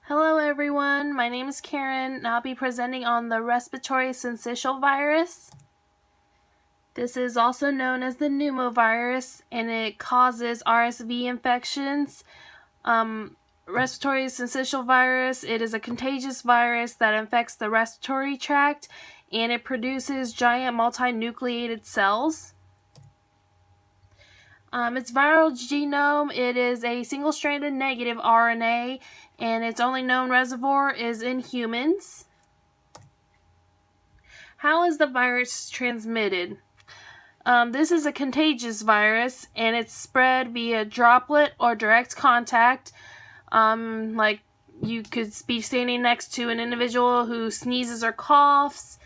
Hello everyone, my name is Karen and I'll be presenting on the respiratory syncytial virus. This is also known as the pneumovirus and it causes RSV infections. Respiratory syncytial virus, it is a contagious virus that infects the respiratory tract and it produces giant multinucleated cells. Its viral genome, it is a single-stranded negative RNA, and its only known reservoir is in humans. How is the virus transmitted? This is a contagious virus, and it's spread via droplet or direct contact. Like you could be standing next to an individual who sneezes or coughs.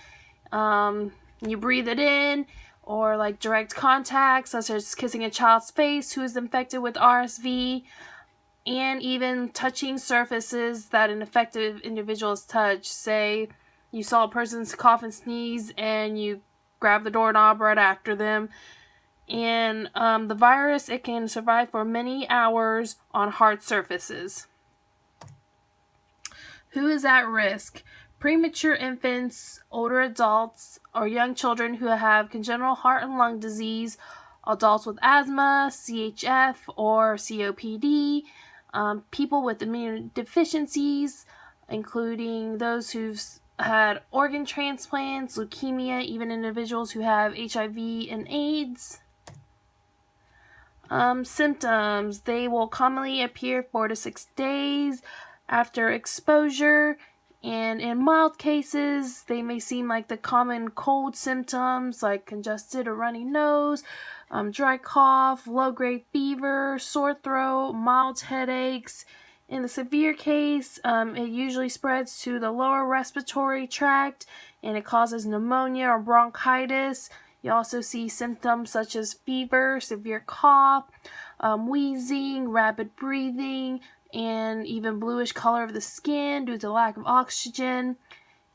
You breathe it in. Or like direct contact, such as kissing a child's face who is infected with RSV, and even touching surfaces that an infected individual has touched. Say you saw a person's cough and sneeze and you grab the doorknob right after them. And the virus, it can survive for many hours on hard surfaces. Who is at risk? Premature infants, older adults, or young children who have congenital heart and lung disease, adults with asthma, CHF, or COPD, people with immune deficiencies, including those who've had organ transplants, leukemia, even individuals who have HIV and AIDS. Symptoms, they will commonly appear 4 to 6 days after exposure. And in mild cases, they may seem like the common cold symptoms like congested or runny nose, dry cough, low-grade fever, sore throat, mild headaches. In the severe case, it usually spreads to the lower respiratory tract and it causes pneumonia or bronchitis. You also see symptoms such as fever, severe cough, wheezing, rapid breathing, and even bluish color of the skin due to lack of oxygen.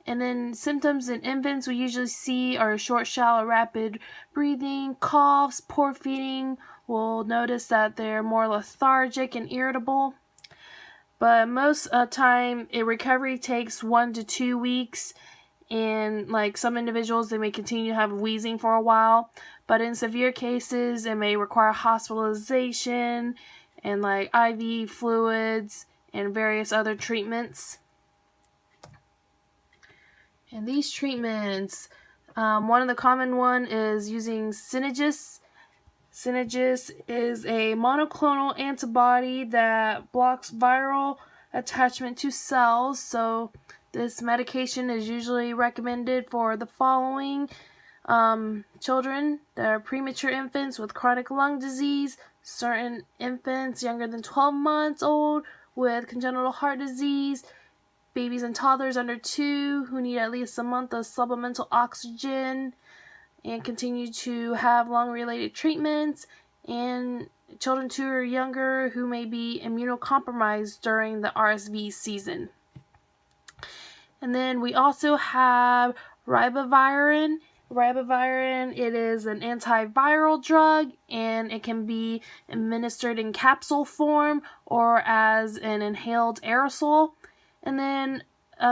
And then symptoms in infants we usually see are short, shallow, rapid breathing, coughs, poor feeding. We'll notice that they're more lethargic and irritable. But most of the time, recovery takes 1 to 2 weeks. And like some individuals, they may continue to have wheezing for a while. But in severe cases, it may require hospitalization and like IV fluids and various other treatments. And these treatments, one of the common one is using Synagis. Synagis is a monoclonal antibody that blocks viral attachment to cells. So this medication is usually recommended for the following: children that are premature infants with chronic lung disease, certain infants younger than 12 months old with congenital heart disease, babies and toddlers under 2 who need at least a month of supplemental oxygen and continue to have lung-related treatments, and children 2 or younger who may be immunocompromised during the RSV season. And then we also have ribavirin. Ribavirin, it is an antiviral drug and it can be administered in capsule form or as an inhaled aerosol. And then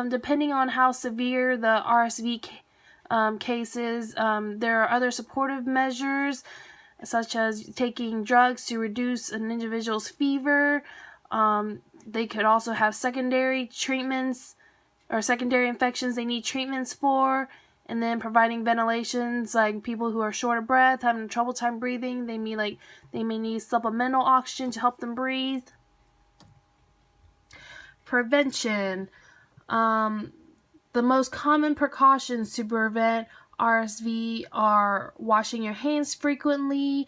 depending on how severe the RSV cases, there are other supportive measures such as taking drugs to reduce an individual's fever. They could also have secondary treatments or secondary infections they need treatments for, and then providing ventilations, like people who are short of breath, having trouble time breathing, they may need supplemental oxygen to help them breathe. Prevention. The most common precautions to prevent RSV are washing your hands frequently,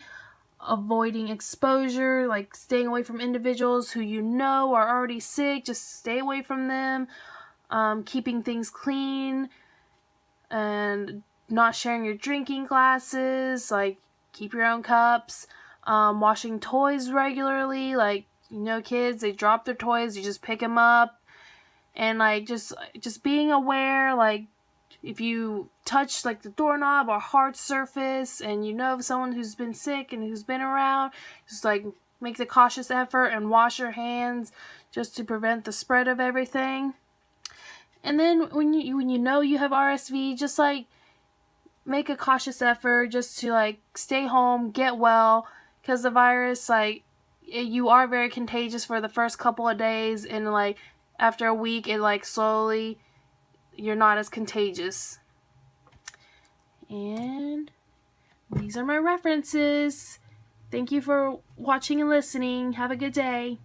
avoiding exposure, like staying away from individuals who you know are already sick, just stay away from them, keeping things clean, and not sharing your drinking glasses, like keep your own cups, washing toys regularly, like, kids, they drop their toys, you just pick them up, and like just being aware, like if you touch like the doorknob or hard surface and you know of someone who's been sick and who's been around, just like make the cautious effort and wash your hands. just to prevent the spread of everything. And then when you know you have RSV, just like make a cautious effort just to like stay home, get well, because the virus, like, you are very contagious for the first couple of days, and like after a week it like slowly you're not as contagious. And these are my references. Thank you for watching and listening. Have a good day.